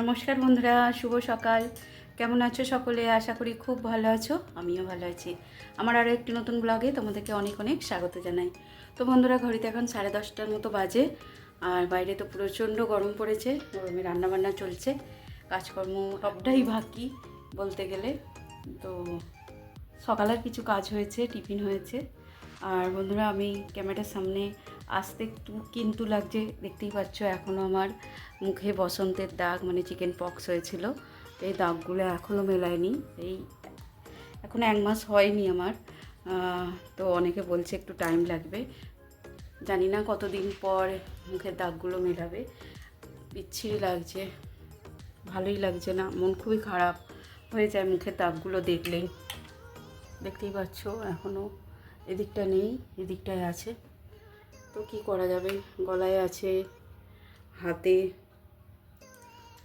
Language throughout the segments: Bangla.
নমস্কার বন্ধুরা, শুভ সকাল। কেমন আছো সকলে? আশা করি খুব ভালো আছো। আমিও ভালো আছি। আমার আরও একটি নতুন ব্লগে তোমাদেরকে অনেক অনেক স্বাগত জানাই। তো বন্ধুরা, ঘড়িতে এখন 10:30টার মতো বাজে, আর বাইরে তো প্রচণ্ড গরম পড়েছে। গরমে রান্নাবান্না চলছে, কাজকর্ম সবটাই বাকি বলতে গেলে। তো সকালের কিছু কাজ হয়েছে, টিফিন হয়েছে। আর বন্ধুরা, আমি ক্যামেরার সামনে আসতে একটু কিন্তু লাগছে, দেখতেই পাচ্ছ। এখনও আমার মুখে বসন্তের দাগ, মানে চিকেন পক্স হয়েছিল, এই দাগগুলো এখনও মেলায়নি। এই এখন 1 মাস হয়নি আমার। তো অনেকে বলছে একটু টাইম লাগবে। জানি না কতদিন পর মুখের দাগগুলো মেলাবে। বিচ্ছিরি লাগছে, ভালোই লাগছে না, মন খুবই খারাপ হয়ে যায় মুখের দাগগুলো দেখলেই। দেখতেই পাচ্ছ এখনও এদিকটা নেই, এদিকটায় আছে। তো কি করা যাবে, গলায় আছে, হাতে।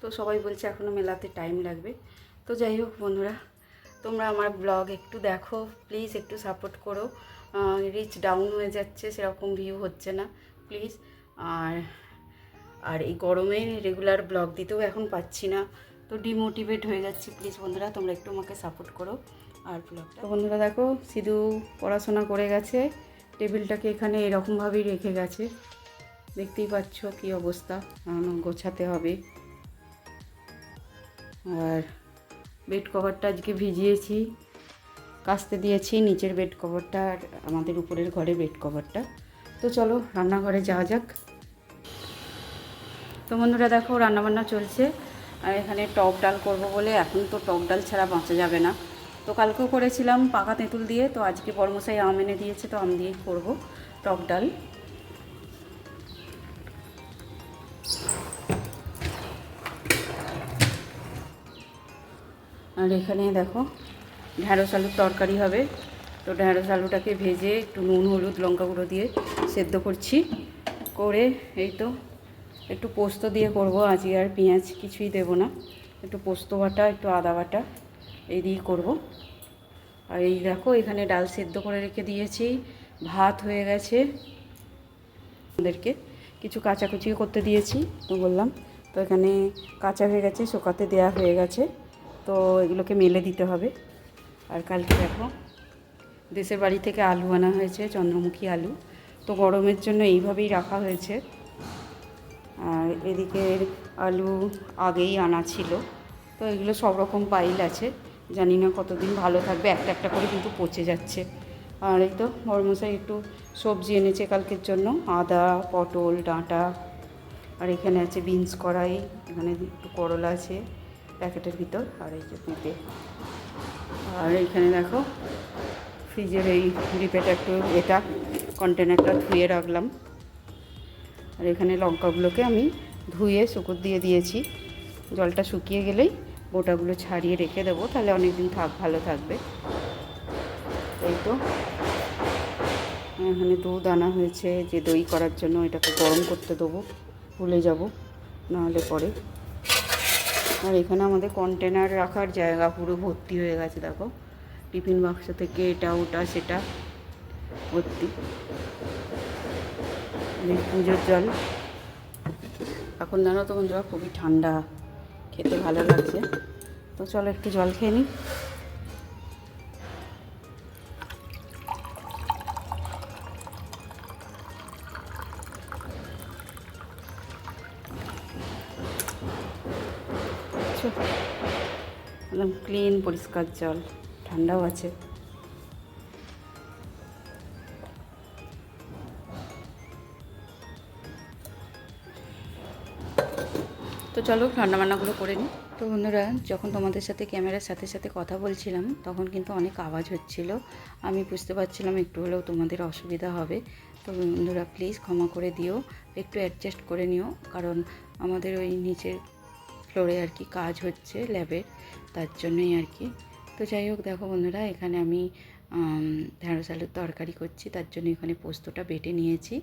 তো সবাই বলছে এখনও মেলাতে টাইম লাগবে। তো যাই হোক বন্ধুরা, তোমরা আমার ব্লগ একটু দেখো প্লিজ, একটু সাপোর্ট করো। রিচ ডাউন হয়ে যাচ্ছে, সেরকম ভিউ হচ্ছে না প্লিজ। আর আর এই গরমে রেগুলার ব্লগ দিতেও এখন পাচ্ছি না, তো ডিমোটিভেট হয়ে যাচ্ছি। প্লিজ বন্ধুরা, তোমরা একটু আমাকে সাপোর্ট করো। আর ব্লগটা তো বন্ধুরা দেখো, সিধু পড়াশোনা করে গেছে, টেবিলটাকে এখানে এরকমভাবেই রেখে গেছে। দেখতেই পাচ্ছ কী অবস্থা, গোছাতে হবে। আর বেড কভারটা আজকে ভিজিয়েছি, কাচতে দিয়েছি, নিচের বেড কভারটা আর আমাদের উপরের ঘরে বেড কভারটা। তো চলো রান্নাঘরে যাওয়া যাক। তো বন্ধুরা দেখো, রান্নাবান্না চলছে। আর এখানে টক ডাল করব বলে, এখন তো টক ডাল ছাড়া বাঁচা যাবে না। তো কালকেও করেছিলাম পাকা তেঁতুল দিয়ে, তো আজকে বড়মশাই আম এনে দিয়েছে, তো আম দিয়েই করব টক ডাল। আর এখানে দেখো ঢ্যাঁড়স আলুর তরকারি হবে। তো ঢ্যাঁড়স আলুটাকে ভেজে একটু নুন হলুদ লঙ্কা গুঁড়ো দিয়ে সেদ্ধ করছি, করে এই তো একটু পোস্ত দিয়ে করব আজকে। আর পেঁয়াজ কিছুই দেবো না, একটু পোস্ত বাটা, একটু আদা বাটা এই দিয়ে করব। আর এই দেখো এখানে ডাল সেদ্ধ করে রেখে দিয়েছি, ভাত হয়ে গেছে। ওদেরকে কিছু কাচাকুচিও করতে দিয়েছি, তো বললাম। তো এখানে কাঁচা হয়ে গেছে, শুকাতে দেয়া হয়ে গেছে, তো এগুলোকে মেলে দিতে হবে। আর কালকে দেখো দেশের বাড়ি থেকে আলু আনা হয়েছে, চন্দ্রমুখী আলু। তো গরমের জন্য এইভাবেই রাখা হয়েছে। আর এদিকে আলু আগেই আনা ছিল, তো এগুলো সব রকম পাইল আছে। জানি না কতদিন ভালো থাকবে, একটা একটা করে কিন্তু পচে যাচ্ছে। আর এই তো বড়মশাই একটু সবজি এনেছে কালকের জন্য, আদা, পটল, ডাঁটা। আর এখানে আছে বিনস কড়াই, এখানে একটু করলা আছে প্যাকেটের ভিতর, আর এই যে পেঁপে। আর এইখানে দেখো ফ্রিজের এই ডিপেটা একটু এটা কন্টেনারটা ধুয়ে রাখলাম। আর এখানে লঙ্কাগুলোকে আমি ধুয়ে শুকর দিয়ে দিয়েছি, জলটা শুকিয়ে গেলেই গোটাগুলো ছাড়িয়ে রেখে দেবো, তাহলে অনেক দিন ভালো থাকবে। এই তো এখানে দুধ আনা হয়েছে যে দই করার জন্য, এটাকে গরম করতে দেবো, ভুলে যাব নাহলে পরে। আর এখানে আমাদের কন্টেনার রাখার জায়গা পুরো ভর্তি হয়ে গেছে, দেখো টিফিন বাক্স থেকে এটা ওটা সেটা ভর্তি। পুজোর জল এখন জানো তো বন্ধুরা, খুবই ঠান্ডা, খেতে ভালো লাগছে। তো চলো একটু জল খেয়ে নিই। একদম ক্লিন পরিষ্কার জল, ঠান্ডাও আছে। তো চলো রান্নাবান্নাগুলো করে নিই। তো বন্ধুরা, যখন তোমাদের সাথে ক্যামেরার সাথে সাথে কথা বলছিলাম, তখন কিন্তু অনেক আওয়াজ হচ্ছিল। আমি বুঝতে পারছিলাম একটু হলেও তোমাদের অসুবিধা হবে। তো বন্ধুরা প্লিজ ক্ষমা করে দিও, একটু অ্যাডজাস্ট করে নিও, কারণ আমাদের ওই নিচের ফ্লোরে আর কি কাজ হচ্ছে ল্যাবের, তার জন্যই আর কি। তো যাই হোক দেখো বন্ধুরা, এখানে আমি ঢ্যাঁড়স আলুর তরকারি করছি, তার জন্য এখানে পোস্তটা বেটে নিয়েছি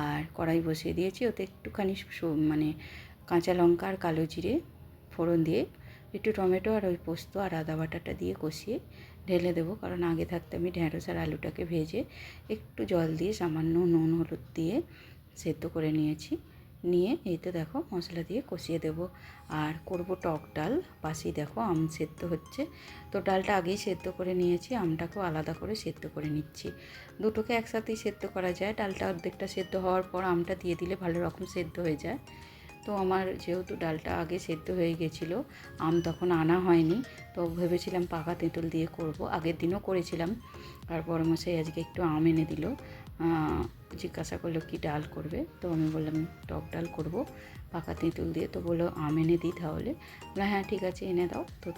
আর কড়াই বসিয়ে দিয়েছি। ওতে একটুখানি মানে কাঁচা লঙ্কা আর কালো জিরে ফোড়ন দিয়ে, একটু টমেটো আর ওই পোস্ত আর আদা বাটাটা দিয়ে কষিয়ে ঢেলে দেবো। কারণ আগে থাকতে আমি ঢ্যাঁড়স আর আলুটাকে ভেজে একটু জল দিয়ে সামান্য নুন হলুদ দিয়ে সেদ্ধ করে নিয়েছি। নিয়ে এই তো দেখো মশলা দিয়ে কষিয়ে দেবো। আর করব টক ডাল। পাশেই দেখো আম সেদ্ধ হচ্ছে। তো ডালটা আগেই সেদ্ধ করে নিয়েছি, আমটাকেও আলাদা করে সেদ্ধ করে নিচ্ছি। দুটোকে একসাথেই সেদ্ধ করা যায়। ডালটা অর্ধেকটা সেদ্ধ হওয়ার পর আমটা দিয়ে দিলে ভালো রকম সেদ্ধ হয়ে যায়। তো আমার যেহেতু ডালটা আগে সেদ্ধ হয়ে গেছিলো, আম তখন আনা হয়নি, তো ভেবেছিলাম পাকা তেঁতুল দিয়ে করব। আগের দিনও করেছিলাম। আর বড়মশাই আজকে একটু আম এনে দিল। জিজ্ঞাসা করলো কি ডাল করবে, তো আমি বললাম টক ডাল করব পাকা তেঁতুল দিয়ে। তো বললো আম এনে দিই তাহলে। বললাম হ্যাঁ ঠিক আছে এনে দাও। তো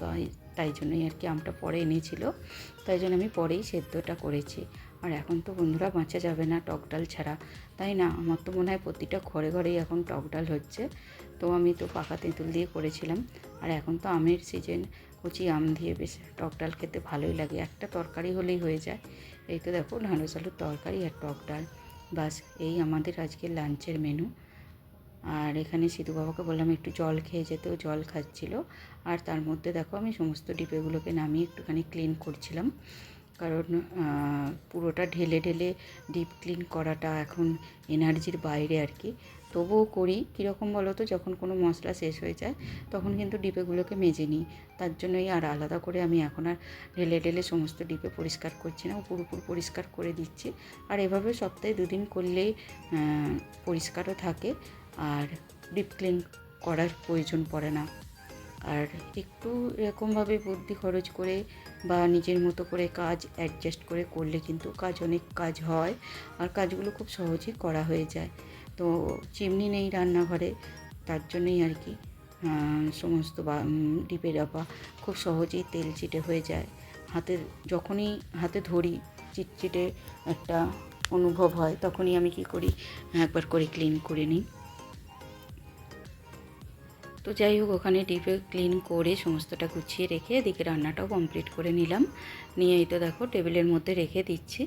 তাই জন্যই আর কি আমটা পরে এনেছিল, তাই জন্য আমি পরেই সেদ্ধটা করেছি। আর এখন তো বন্ধুরা বাঁচা যাবে না টক ডাল ছাড়া, তাই না? আমার তো মনে হয় প্রতিটা ঘরে ঘরেই এখন টক ডাল হচ্ছে। তো আমি তো পাকা তেঁতুল দিয়ে করেছিলাম। আর এখন তো আমের সিজন, কচি আম দিয়ে বেশ টক ডাল খেতে ভালোই লাগে। একটা তরকারি হলেই হয়ে যায়। এই তো দেখো ঢ্যাঁড়স আলুর তরকারি আর টক ডাল, বাস এই আমাদের আজকের লাঞ্চের মেনু। আর এখানে সিধু বাবাকে বললাম একটু জল খেয়ে যেতে, ও জল খাচ্ছিল। আর তার মধ্যে দেখো আমি সমস্ত ডিপেগুলোকে নামিয়ে একটুখানি ক্লিন করছিলাম, কারণ পুরোটা ঢেলে ঢেলে ডিপ ক্লিন করাটা এখন এনার্জির বাইরে আর কি। তবুও করি কীরকম বলো তো, যখন কোনো মশলা শেষ হয়ে যায় তখন কিন্তু ডিপেগুলোকে মেজে নিই। তার জন্যই আর আলাদা করে আমি এখন আর ঢেলে ঢেলে সমস্ত ডিপে পরিষ্কার করছি না, পুরোপুরি পরিষ্কার করে দিচ্ছি। আর এভাবে সপ্তাহে 2 দিন করলেই পরিষ্কারও থাকে, আর ডিপ ক্লিন করার প্রয়োজন পড়ে না। আর একটু এরকমভাবে বুদ্ধি খরচ করে বা নিজের মতো করে কাজ অ্যাডজাস্ট করে করলে কিন্তু অনেক কাজ হয়, আর কাজগুলো খুব সহজেই করা হয়ে যায়। তো চিমনি নেই রান্নাঘরে, তার জন্যই আর কি সমস্ত ডিপে ডাপা খুব সহজেই তেল চিটে হয়ে যায়। যখনই হাতে ধরি চিটচিটে একটা অনুভব হয়, তখনই আমি কি করি, একবার করে ক্লিন করে নিই। তো যাই হোক, ওখানে ডিপে ক্লিন করে সমস্তটা গুছিয়ে রেখে এদিকে রান্নাটাও কমপ্লিট করে নিলাম। নিয়ে এই তো দেখো টেবিলের মধ্যে রেখে দিচ্ছি।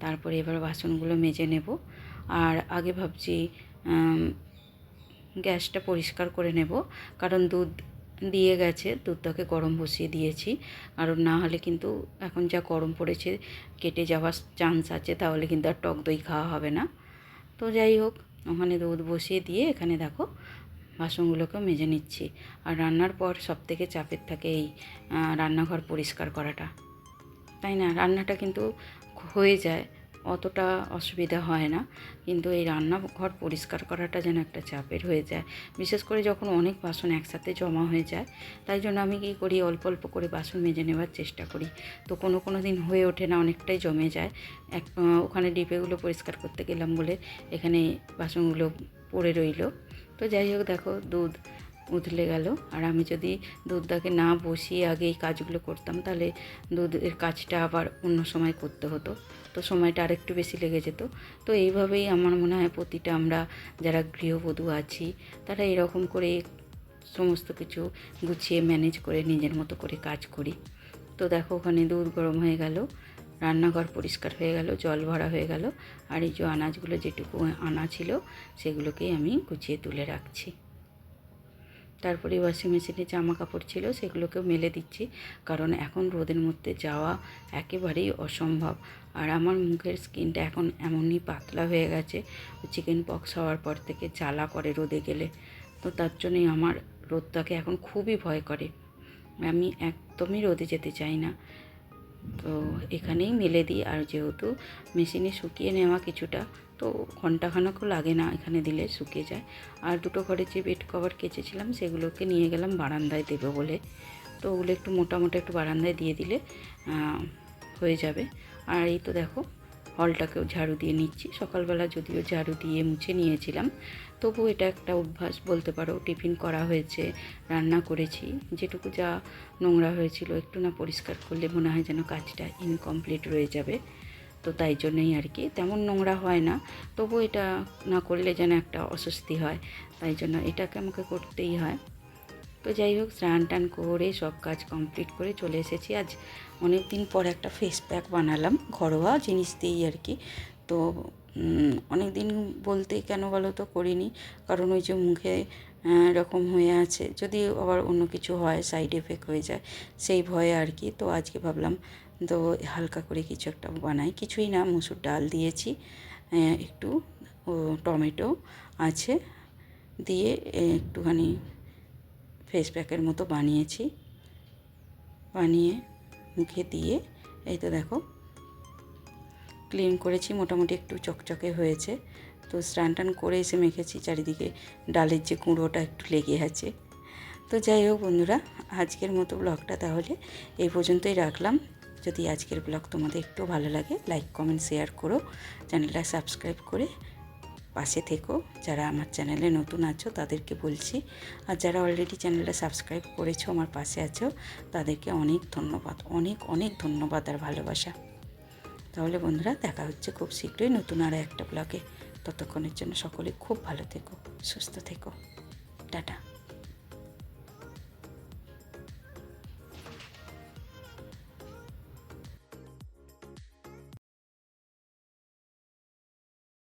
তারপরে এবার বাসনগুলো মেজে নেব। আর আগে ভাবছি গ্যাসটা পরিষ্কার করে নেব, কারণ দুধ দিয়ে গেছে, দুধটাকে গরম বসিয়ে দিয়েছি। কারণ না হলে কিন্তু এখন যা গরম পড়েছে কেটে যাওয়ার চান্স আছে, তাহলে কিন্তু আর টক দই খাওয়া হবে না। তো যাই হোক, ওখানে দুধ বসিয়ে দিয়ে এখানে দেখো বাসনগুলোকেও মেজে নিচ্ছি। আর রান্নার পর সবথেকে চাপের থাকে এই রান্নাঘর পরিষ্কার করাটা, তাই না? রান্নাটা কিন্তু হয়ে যায়, অতটা অসুবিধা হয় না, কিন্তু এই রান্নাঘর পরিষ্কার করাটা যেন একটা চাপের হয়ে যায়, বিশেষ করে যখন অনেক বাসন একসাথে জমা হয়ে যায়। তাই জন্য আমি কী করি, অল্প অল্প করে বাসন মেজে নেওয়ার চেষ্টা করি। তো কোনো দিন হয়ে ওঠে না, অনেকটাই জমে যায়। ওখানে ডিপেগুলো পরিষ্কার করতে গেলাম বলে এখানে বাসনগুলো পড়ে রইল। তো যাই হোক, দেখো দুধ উতলে গেল। আর আমি যদি দুধটাকে না বসিয়ে আগে এই কাজগুলো করতাম, তাহলে দুধের কাজটা আবার অন্য সময় করতে হতো, তো সময়টা আরেকটু বেশি লেগে যেত। তো এইভাবেই আমার মনে হয় প্রতিটা আমরা যারা গৃহবধূ আছি তারা এরকম করে সমস্ত কিছু গুছিয়ে ম্যানেজ করে নিজের মতো করে কাজ করি। তো দেখো ওখানে দুধ গরম হয়ে গেল, রান্নাঘর পরিষ্কার হয়ে গেল, জল ভরা হয়ে গেল। আর এই যে আনাজগুলো যেটুকু আনা ছিল সেগুলোকেই আমি গুছিয়ে তুলে রাখছি। তারপরে ওয়াশিং মেশিনে জামা কাপড় ছিল সেগুলোকেও মেলে দিচ্ছি, কারণ এখন রোদের মধ্যে যাওয়া একেবারেই অসম্ভব। আর আমার মুখের স্কিনটা এখন এমনই পাতলা হয়ে গেছে, চিকেন পক্স হওয়ার পর থেকে জ্বালা করে রোদে গেলে। তো তার জন্যই আমার রোদটাকে এখন খুবই ভয় করে, আমি একদমই রোদে যেতে চাই না। তো এখানেই মেলে দিই। আর যেহেতু মেশিনে শুকিয়ে নেওয়া কিছুটা, তো ঘন্টাখানেকও লাগে না, এখানে দিলে শুকিয়ে যায়। আর দুটো ঘরে যে বেড কভার কেচেছিলাম সেগুলোকে নিয়ে গেলাম বারান্দায় দেবো বলে। তো ওগুলো একটু মোটা একটু বারান্দায় দিয়ে দিলে হয়ে যাবে। আর এই তো দেখো হলটাকেও ঝাড়ু দিয়ে নিচ্ছি। সকালবেলা যদিও ঝাড়ু দিয়ে মুছে নিয়েছিলাম, তবু এটা একটা অভ্যাস বলতে পারো। টিফিন করা হয়েছে, রান্না করেছি, যেটুকু যা নোংরা হয়েছিল একটু না পরিষ্কার করলে মনে হয় যেন কাজটা ইনকমপ্লিট রয়ে যাবে। তো তাই জন্যই আর কি, তেমন নোংরা হয় না, তবু এটা না করলে যেন একটা অস্বস্তি হয়, তাই জন্য এটাকে আমাকে করতেই হয়। তো যাই হোক, স্নান টান করে সব কাজ কমপ্লিট করে চলে এসেছি। আজ অনেক দিন পর একটা ফেস প্যাক বানালাম, ঘরোয়া জিনিস দিয়েই আর কি। তো অনেক দিন বলতে কেন বলো তো করিনি, কারণ ওই যে মুখে এরকম হয়ে আছে, যদি আবার অন্য কিছু হয় সাইড এফেক্ট হয়ে যায় সেই ভয়ে আর কি। তো আজকে ভাবলাম তো হালকা করে কিছু একটা বানাই। কিছুই না, মুসুর ডাল দিয়েছি, একটু টমেটো আছে, দিয়ে একটুখানি ফেস প্যাকের মতো বানিয়েছি, বানিয়ে মুখে দিয়ে এই তো দেখো ক্লিন করেছি, মোটামুটি একটু চকচকে হয়েছে। তো স্নান টান করে এসে মেখেছি, চারিদিকে ডালের যে কুঁড়োটা একটু লেগে আছে। তো যাই হোক বন্ধুরা, আজকের মতো ব্লগটা তাহলে এই পর্যন্তই রাখলাম। যদি আজকের ব্লগ তোমাদের একটু ভালো লাগে, লাইক কমেন্ট শেয়ার করো, চ্যানেলটা সাবস্ক্রাইব করে পাশে থেকো। যারা আমার চ্যানেলে নতুন আছো তাদেরকে বলছি, আর যারা অলরেডি চ্যানেলটা সাবস্ক্রাইব করেছো, আমার পাশে আছো, তাদেরকে অনেক ধন্যবাদ, অনেক অনেক ধন্যবাদ আর ভালোবাসা। তাহলে বন্ধুরা, দেখা হচ্ছে খুব শীঘ্রই নতুন আর একটা ব্লগে। ততক্ষণের জন্য সকলে খুব ভালো থেকো, সুস্থ থেকো, টাটা।